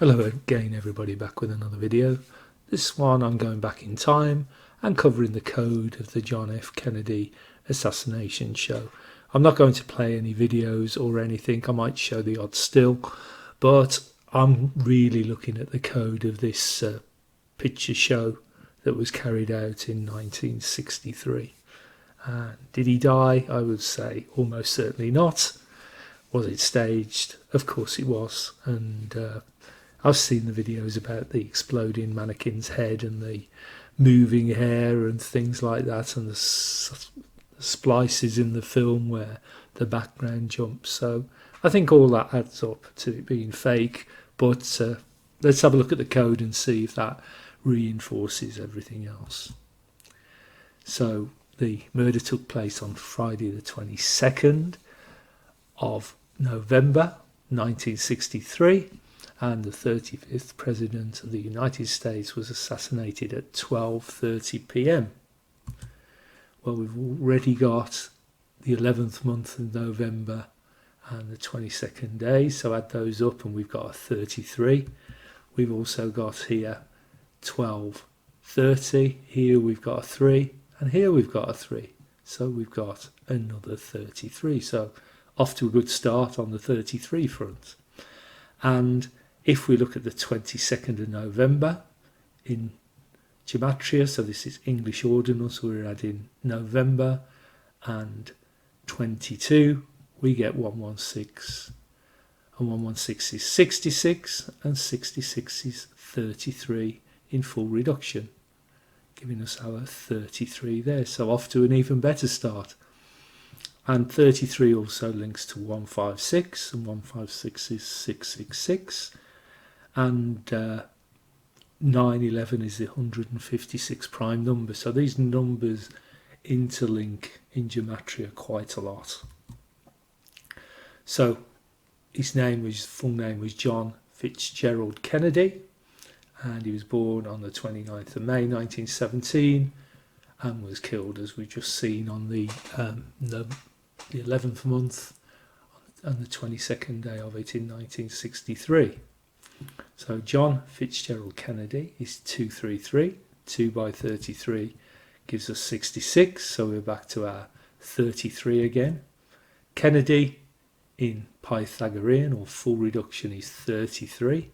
Hello again everybody, back with another video. This one I'm going back in time and covering the code of the John F. Kennedy assassination show. I'm not going to play any videos or anything, I might show the odd still, but I'm really looking at the code of this picture show that was carried out in 1963. Did he die? I would say almost certainly not. Was it staged? Of course it was, and I've seen the videos about the exploding mannequin's head and the moving hair and things like that, and the splices in the film where the background jumps. So I think all that adds up to it being fake, but let's have a look at the code and see if that reinforces everything else. So the murder took place on Friday the 22nd of November 1963. And the 35th President of the United States was assassinated at 12:30 p.m. Well, we've already got the 11th month of November and the 22nd day, so add those up and we've got a 33. We've also got here 12:30, here we've got a 3, and here we've got a 3. So we've got another 33. So off to a good start on the 33 front. And if we look at the 22nd of November in Gematria, so this is English ordinals, we're adding November and 22, we get 116. And 116 is 66, and 66 is 33 in full reduction, giving us our 33 there. So off to an even better start. And 33 also links to 156, and 156 is 666. And 911 is the 156 prime number. So these numbers interlink in Gematria quite a lot. So his full name was John Fitzgerald Kennedy, and he was born on the 29th of May 1917 and was killed, as we've just seen, on the 11th month and the 22nd day of it in 1963. So John Fitzgerald Kennedy is 233. 2 by 33 gives us 66, so we're back to our 33 again. Kennedy in Pythagorean or full reduction is 33.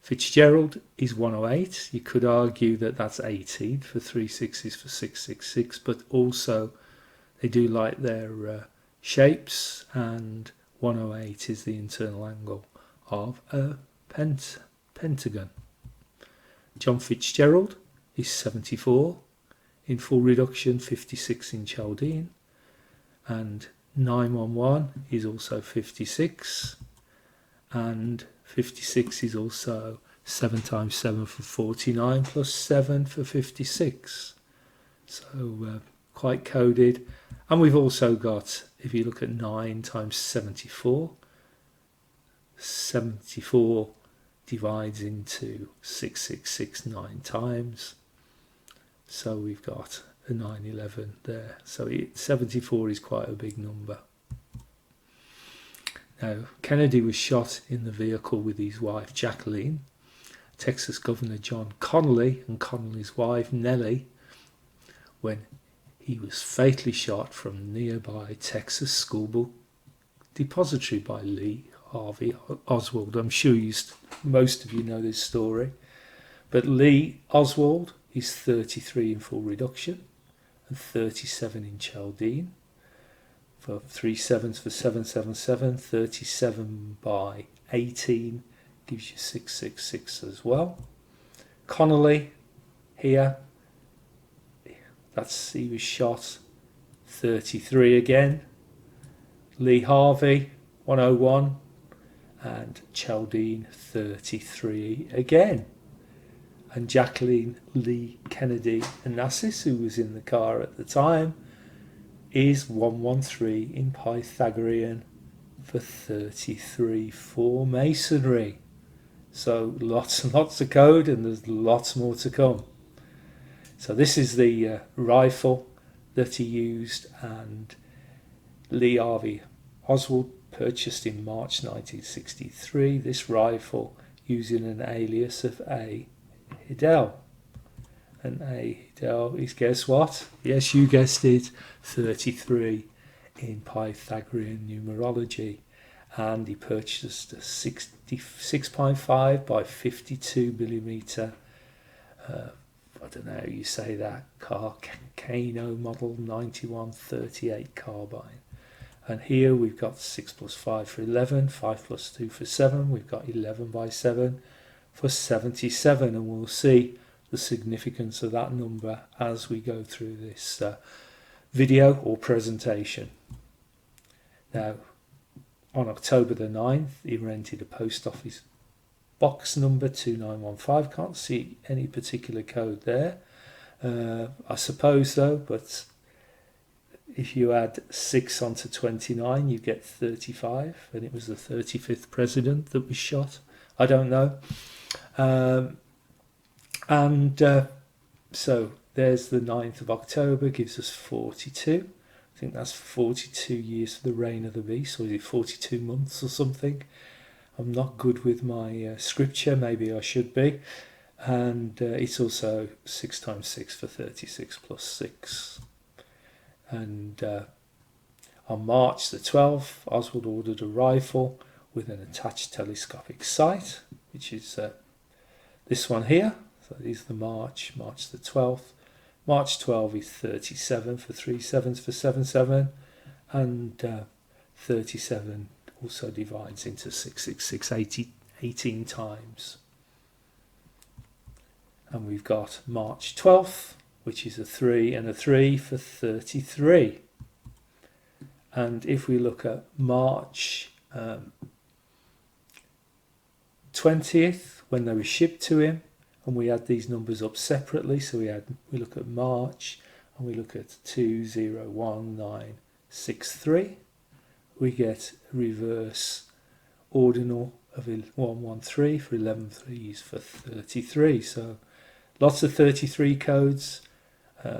Fitzgerald is 108. You could argue that that's 18 for 3 sixes for 666, but also they do like their shapes, and 108 is the internal angle of a pentagon. John Fitzgerald is 74 in full reduction, 56 in Chaldean, and 911 is also 56, and 56 is also 7 times 7 for 49 plus 7 for 56. So quite coded. And we've also got, if you look at 9 times 74, 74 divides into 666 9 times. So we've got a 911 there. So 74 is quite a big number. Now, Kennedy was shot in the vehicle with his wife Jacqueline, Texas Governor John Connally and Connally's wife Nellie, when he was fatally shot from nearby Texas school book depository by Lee Harvey Oswald. I'm sure most of you know this story, but Lee Oswald is 33 in full reduction and 37 in Chaldean. For 3 sevens for 777, 37 by 18 gives you 666 as well. Connally here, he was shot 33 again. Lee Harvey 101 and Chaldean 33 again. And Jacqueline Lee Kennedy Onassis, who was in the car at the time, is 113 in Pythagorean for 33 for masonry. So lots and lots of code, and there's lots more to come. So this is the rifle that he used, and Lee Harvey Oswald purchased in March 1963. This rifle using an alias of A. Hidell. And A. Hidell is, guess what? Yes, you guessed it, 33 in Pythagorean numerology. And he purchased a 66.5 by 52 millimeter, I don't know how you say that, Kano model 9138 carbine. And here we've got 6 plus 5 for 11, 5 plus 2 for 7, we've got 11 by 7 for 77, and we'll see the significance of that number as we go through this video or presentation. Now, on October the 9th, he rented a post office box number 2915. Can't see any particular code there. I suppose though, but if you add 6 onto 29, you get 35, and it was the 35th president that was shot. I don't know. So there's the 9th of October, gives us 42. I think that's 42 years for the reign of the beast, or is it 42 months or something? I'm not good with my scripture, maybe I should be. And it's also 6 times 6 for 36 plus 6. And on March the 12th, Oswald ordered a rifle with an attached telescopic sight, which is this one here. So these are the March the 12th. March 12 is 37 for 3 sevens for 7 7, and 37 also divides into 666 18 times. And we've got March 12th, which is a 3 and a 3 for 33. And if we look at March 20th, when they were shipped to him, and we add these numbers up separately, so we look at March and we look at 201963, we get a reverse ordinal of 113 for 11 threes for 33. So lots of 33 codes,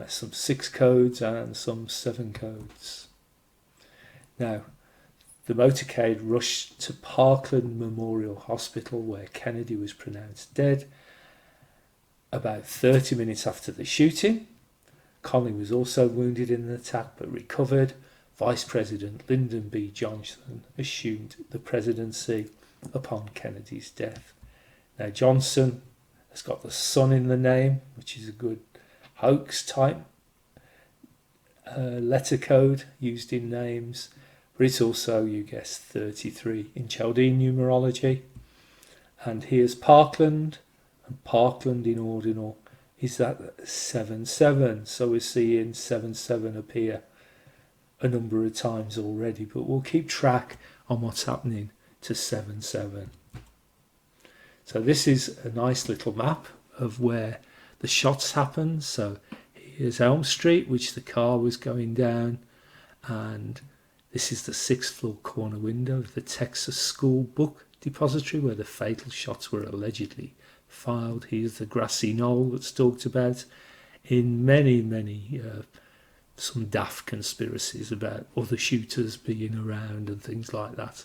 some 6 codes and some 7 codes. Now, the motorcade rushed to Parkland Memorial Hospital, where Kennedy was pronounced dead about 30 minutes after the shooting. Connolly was also wounded in an attack but recovered. Vice President Lyndon B. Johnson assumed the presidency upon Kennedy's death. Now, Johnson has got the son in the name, which is a good hoax type letter code used in names, but it's also, you guess, 33 in Chaldean numerology. And here's Parkland, and Parkland in ordinal is that 7-7. So we're seeing 7-7 appear a number of times already, but we'll keep track on what's happening to 7-7. So this is a nice little map of where the shots happened. So here's Elm Street, which the car was going down, and this is the 6th floor corner window of the Texas School Book Depository where the fatal shots were allegedly filed. Here's the grassy knoll that's talked about in many some daft conspiracies about other shooters being around and things like that,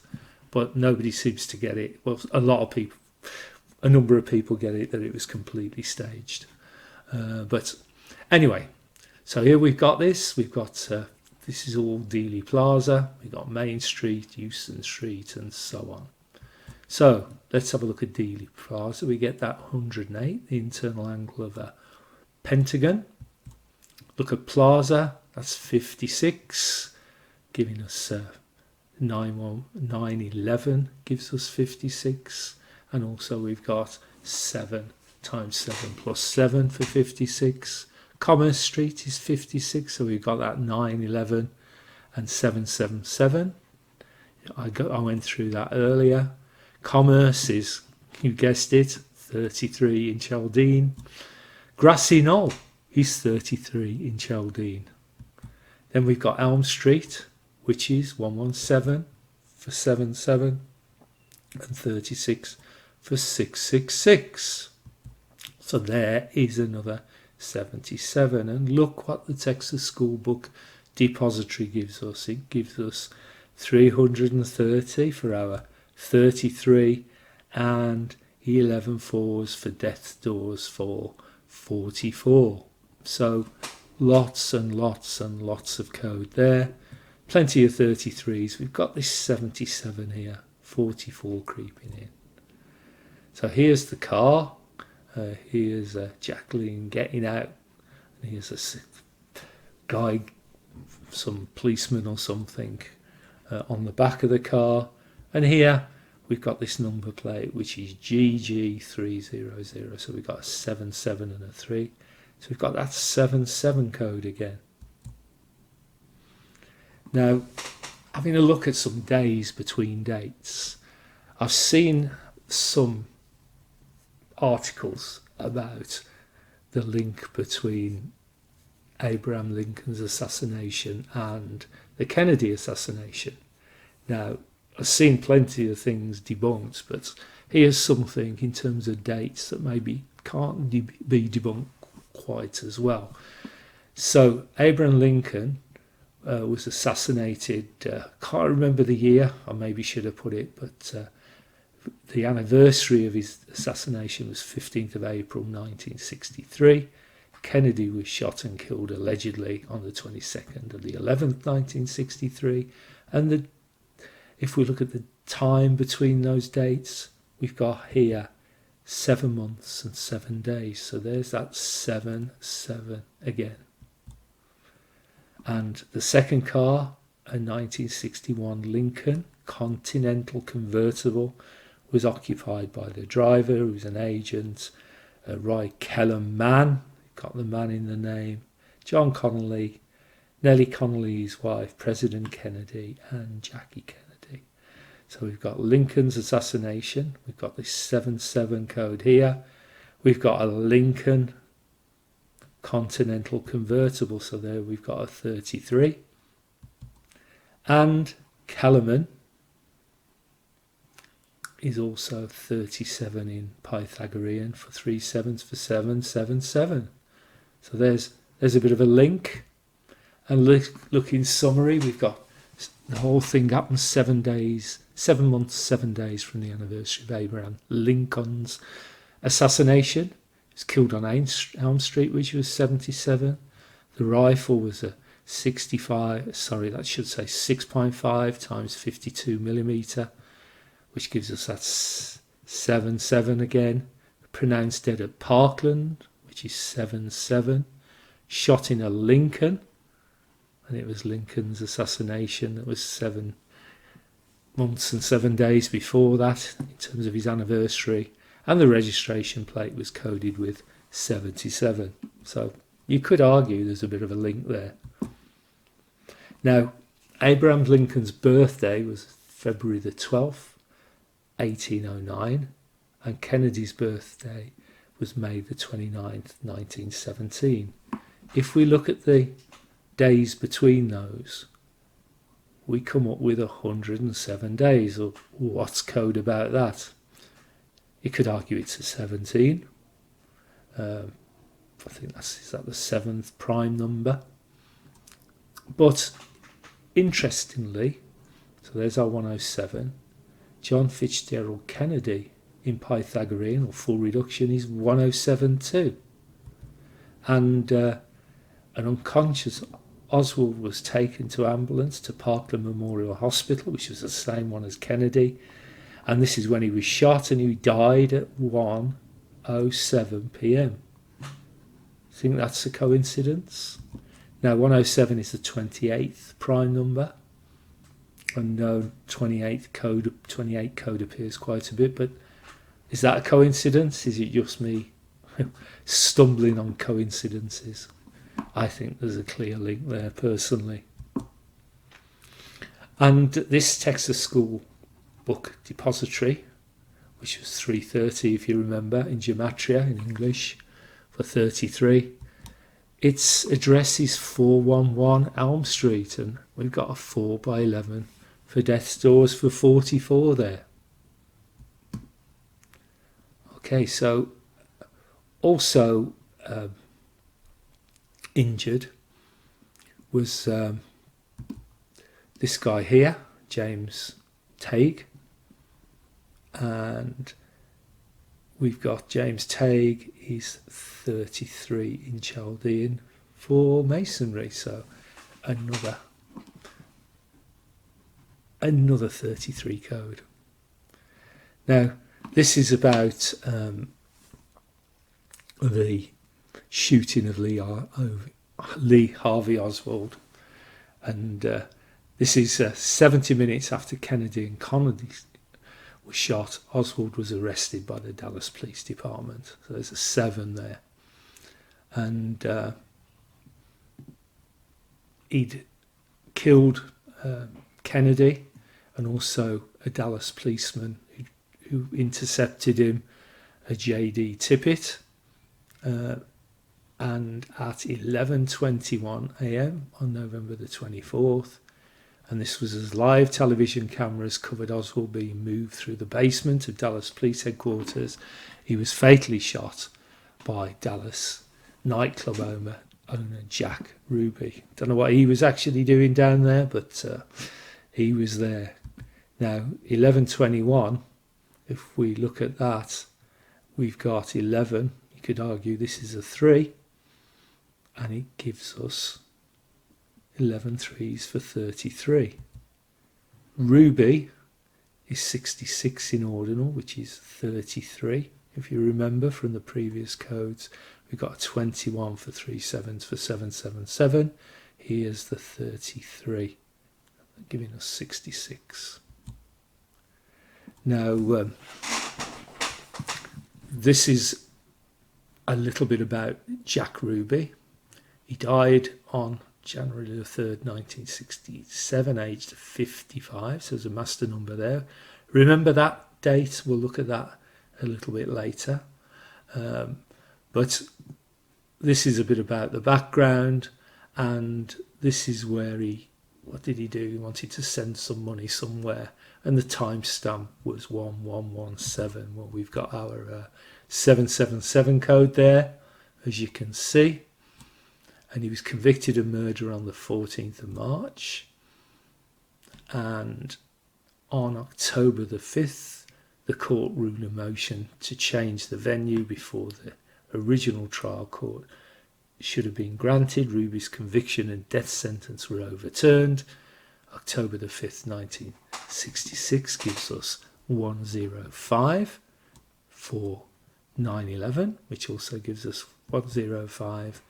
but nobody seems to get it. Well, a number of people get it, that it was completely staged, but anyway, so here we've got this this is all Dealey Plaza, we've got Main Street, Houston Street, and so on. So let's have a look at Dealey Plaza. We get that 108, the internal angle of a pentagon. Look at Plaza, that's 56, giving us 911 gives us 56, and also we've got 7 times 7 plus 7 for 56. Commerce Street is 56, so we've got that 911 and 777. I went through that earlier. Commerce is, you guessed it, 33 in Chaldean. Grassy Knoll is 33 in Chaldean. Then we've got Elm Street, which is 117 for 77 and 36 for 666. So there is another 77. And look what the Texas School Book Depository gives us. It gives us 330 for our 33, and 11 fours for death's doors for 44. So lots and lots and lots of code there. Plenty of 33s. We've got this 77 here, 44 creeping in. So here's the car. Here's Jacqueline getting out. And here's a guy, some policeman or something, on the back of the car. And here we've got this number plate, which is GG300. So we've got a 77 and a 3. So we've got that 77 code again. Now, having a look at some days between dates, I've seen some articles about the link between Abraham Lincoln's assassination and the Kennedy assassination. Now, I've seen plenty of things debunked, but here's something in terms of dates that maybe can't be debunked quite as well. So Abraham Lincoln was assassinated, can't remember the year, I maybe should have put it, but the anniversary of his assassination was 15th of April 1963. Kennedy was shot and killed allegedly on the 22nd of the 11th 1963, and if we look at the time between those dates, we've got here 7 months and 7 days. So there's that 7-7 again. And the second car, a 1961 Lincoln Continental convertible, was occupied by the driver, who was an agent, Roy Kellam Mann, got the man in the name, John Connolly, Nellie Connolly's wife, President Kennedy, and Jackie Kennedy. So we've got Lincoln's assassination, we've got this 7-7 code here, we've got a Lincoln Continental convertible, so there we've got a 33, and Kellerman is also 37 in Pythagorean for 3 sevens for 777. So there's a bit of a link. And look in summary, we've got the whole thing happened 7 days, 7 months, 7 days from the anniversary of Abraham Lincoln's assassination. He was killed on Elm Street, which was 77. The rifle was a 6.5 times 52 millimeter, which gives us that 7-7 again. Pronounced dead at Parkland, which is 7-7. Shot in a Lincoln, and it was Lincoln's assassination. That was 7 months and 7 days before that, in terms of his anniversary. And the registration plate was coded with 77. So you could argue there's a bit of a link there. Now, Abraham Lincoln's birthday was February the 12th. 1809, and Kennedy's birthday was May the 29th, 1917. If we look at the days between those, we come up with 107 days. Or what's code about that? You could argue it's a 17. I think is that the 7th prime number. But interestingly, so there's our 107. John Fitzgerald Kennedy in Pythagorean or full reduction is 107 too. And an unconscious Oswald was taken to ambulance to Parkland Memorial Hospital, which was the same one as Kennedy. And this is when he was shot, and he died at 1:07 p.m. Think that's a coincidence? Now 107 is the 28th prime number. Unknown 28 code appears quite a bit, but is that a coincidence? Is it just me stumbling on coincidences? I think there's a clear link there personally. And this Texas School book depository, which was 330 if you remember, in gematria in English for 33, its address is 411 Elm Street, and we've got a 4x11 for death's doors for 44 there. Okay, so also injured was this guy here, James Tague, and we've got James Tague, he's 33 in Chaldean for masonry, so another 33 code. Now this is about the shooting of Lee Harvey Oswald, and this is 70 minutes after Kennedy and Kennedy was shot. Oswald was arrested by the Dallas Police Department, so there's a 7 there, and he'd killed Kennedy and also a Dallas policeman who intercepted him, a JD Tippett, and at 11:21 a.m. on November the 24th, and this was as live television cameras covered Oswald being moved through the basement of Dallas Police Headquarters. He was fatally shot by Dallas nightclub owner Jack Ruby. Don't know what he was actually doing down there, but he was there. Now 11:21, if we look at that, we've got 11. You could argue this is a 3, and it gives us 11 threes for 33. Ruby is 66 in ordinal, which is 33. If you remember from the previous codes, we've got a 21 for 3 sevens for 777. Here's the 33, giving us 66. Now, this is a little bit about Jack Ruby. He died on January the 3rd, 1967, aged 55, so there's a master number there. Remember that date? We'll look at that a little bit later. But this is a bit about the background, and this is where what did he do? He wanted to send some money somewhere, and the timestamp was 1117. Well, we've got our 777 code there, as you can see. And he was convicted of murder on the 14th of March. And on October the 5th, the court ruled a motion to change the venue before the original trial court should have been granted. Ruby's conviction and death sentence were overturned. October the 5th, 1966 gives us 105 for 9/11, which also gives us 105,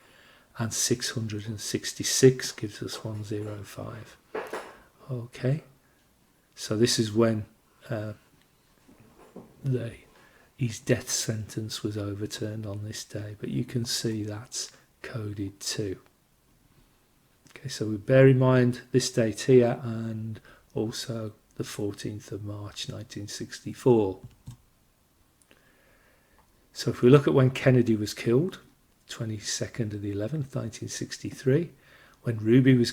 and 666 gives us 105. Okay, so this is when his death sentence was overturned on this day, but you can see that's coded too. Okay, so we bear in mind this date here and also the 14th of March 1964. So if we look at when Kennedy was killed, 22nd of the 11th, 1963, when Ruby was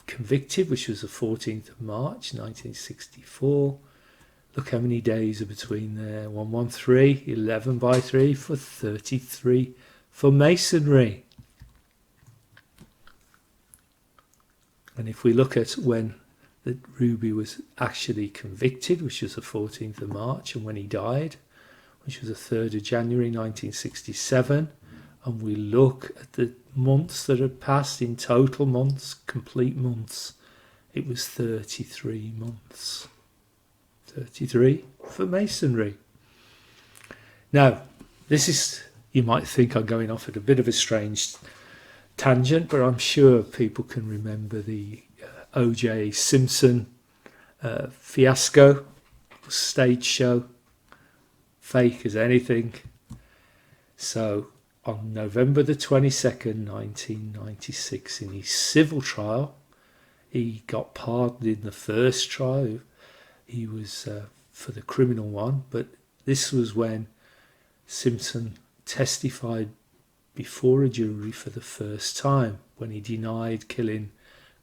convicted, which was the 14th of March 1964. Look how many days are between there. 113, 11 by 3 for 33 for masonry. And if we look at when Ruby was actually convicted, which was the 14th of March, and when he died, which was the 3rd of January 1967, and we look at the months that had passed in total months, complete months, it was 33 months. 33 for masonry. Now, this is, you might think I'm going off at a bit of a strange tangent, but I'm sure people can remember the O.J. Simpson fiasco, stage show, fake as anything. So on November the 22nd, 1996, in his civil trial, he got pardoned in the first trial. He was for the criminal one, but this was when Simpson testified before a jury for the first time, when he denied killing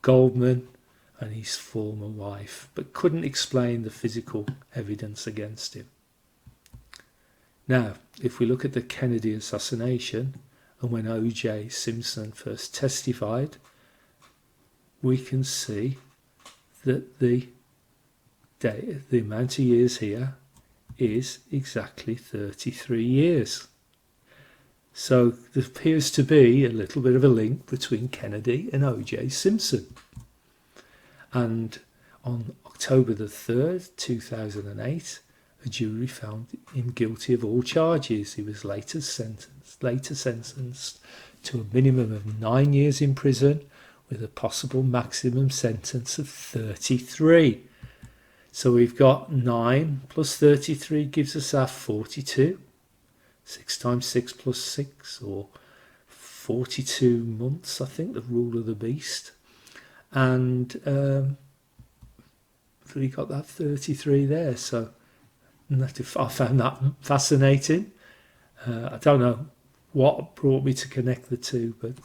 Goldman and his former wife, but couldn't explain the physical evidence against him. Now, if we look at the Kennedy assassination and when O.J. Simpson first testified, we can see that the amount of years here is exactly 33 years. So there appears to be a little bit of a link between Kennedy and O.J. Simpson. And on October the 3rd, 2008, a jury found him guilty of all charges. He was later sentenced to a minimum of 9 years in prison with a possible maximum sentence of 33. So we've got 9 plus 33 gives us our 42. 6 times 6 plus 6, or 42 months, I think, the rule of the beast. And we got that 33 there. So I found that fascinating. I don't know what brought me to connect the two, but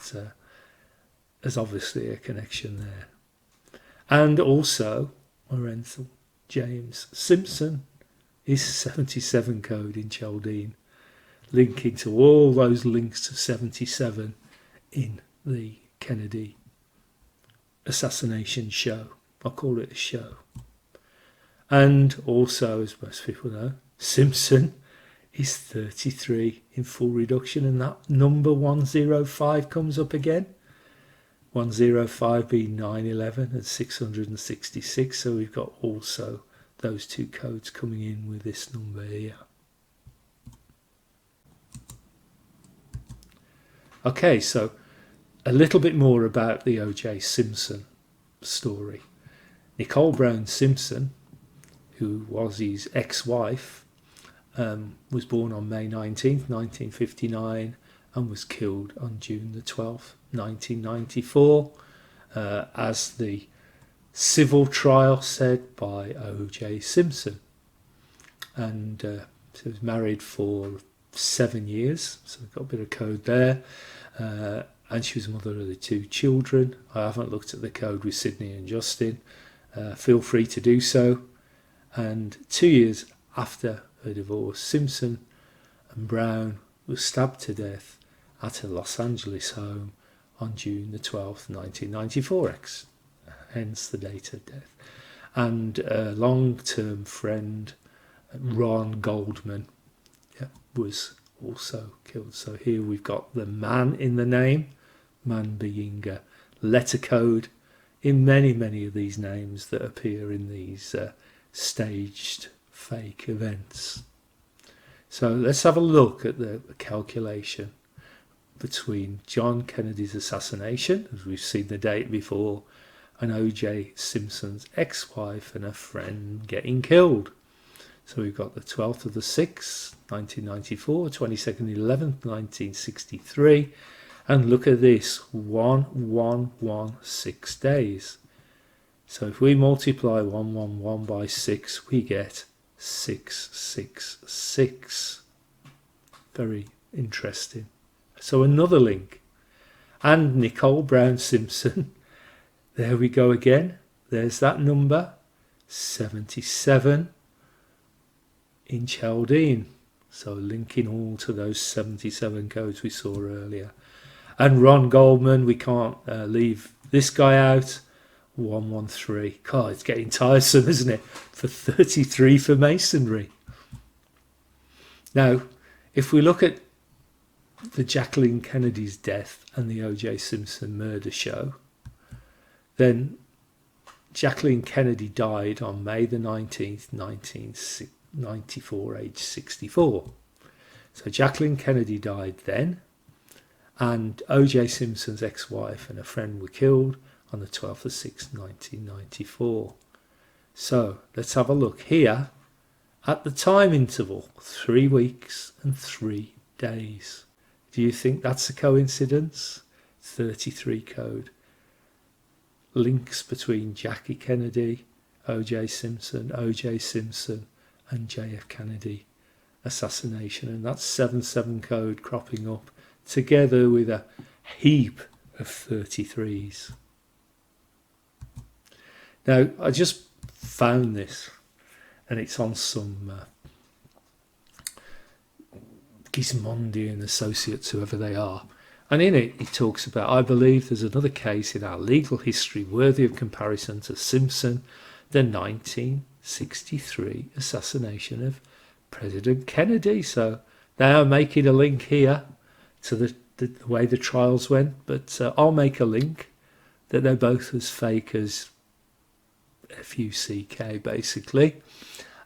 there's obviously a connection there. And also, Lorenzo James Simpson is 77 code in Chaldean, linking to all those links to 77 in the Kennedy assassination show. I call it a show. And also, as most people know, Simpson is 33 in full reduction, and that number 105 comes up again. 105 being 911 and 666, so we've got also those two codes coming in with this number here. Okay, so a little bit more about the O.J. Simpson story. Nicole Brown Simpson, who was his ex-wife, was born on May 19th, 1959, and was killed on June the 12th, 1994, as the civil trial said by O.J. Simpson. And she was married for 7 years, so we've got a bit of code there. And she was mother of the 2 children. I haven't looked at the code with Sydney and Justin. Feel free to do so. And 2 years after her divorce, Simpson and Brown were stabbed to death at her Los Angeles home on June the 12th, 1994, hence the date of death. And a long-term friend, Ron Goldman, was also killed. So here we've got the man in the name, man being a letter code in many of these names that appear in these staged fake events. So let's have a look at the calculation between John Kennedy's assassination, as we've seen the date before, and O.J. Simpson's ex-wife and a friend getting killed. So we've got the 12th of the 6th, 1994, 22nd 11th, 1963, and look at this, 1116 days. So if we multiply 111 by 6, we get 666. Very interesting. So another link. And Nicole Brown Simpson, there we go again. There's that number, 77 in Chaldean. So linking all to those 77 codes we saw earlier. And Ron Goldman, we can't leave this guy out. 113. God, it's getting tiresome, isn't it? For 33 for Masonry. Now, if we look at the Jacqueline Kennedy's death and the O.J. Simpson murder show, then Jacqueline Kennedy died on May the 19th, 1994, age 64. So Jacqueline Kennedy died then, and O.J. Simpson's ex-wife and a friend were killed on the 12th of 6th, 1994. So let's have a look here at the time interval, 3 weeks and 3 days. Do you think that's a coincidence? 33 code. Links between Jackie Kennedy, O.J. Simpson, and J.F. Kennedy assassination. And that's 77 code cropping up together with a heap of 33s. Now, I just found this, and it's on some Gizmondi and Associates, whoever they are. And in it, he talks about, I believe there's another case in our legal history worthy of comparison to Simpson, the 1963 assassination of President Kennedy. So they are making a link here to the way the trials went, but I'll make a link that they're both as fake as FUCK basically,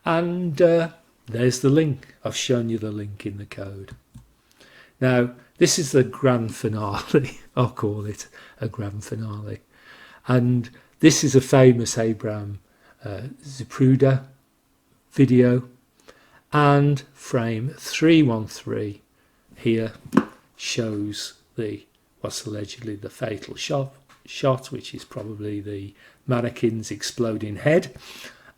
and there's the link. I've shown you the link in the code. Now this is the grand finale. I'll call it a grand finale, and this is a famous Abraham Zapruder video, and frame 313 here shows what's allegedly the fatal shot, which is probably the mannequin's exploding head.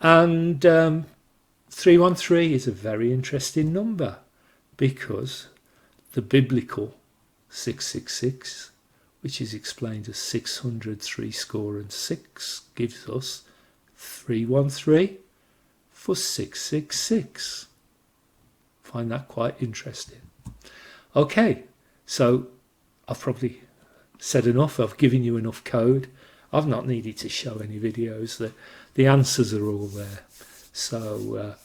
And 313 is a very interesting number, because the biblical 666, which is explained as 600 gives us 313 for 666. Find that quite interesting. Okay, so I've probably said enough. I've given you enough code. I've not needed to show any videos. The answers are all there. So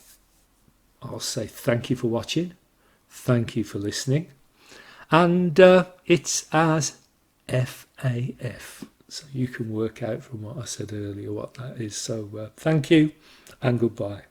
I'll say thank you for watching. Thank you for listening. And it's as FAF. So you can work out from what I said earlier what that is. So thank you and goodbye.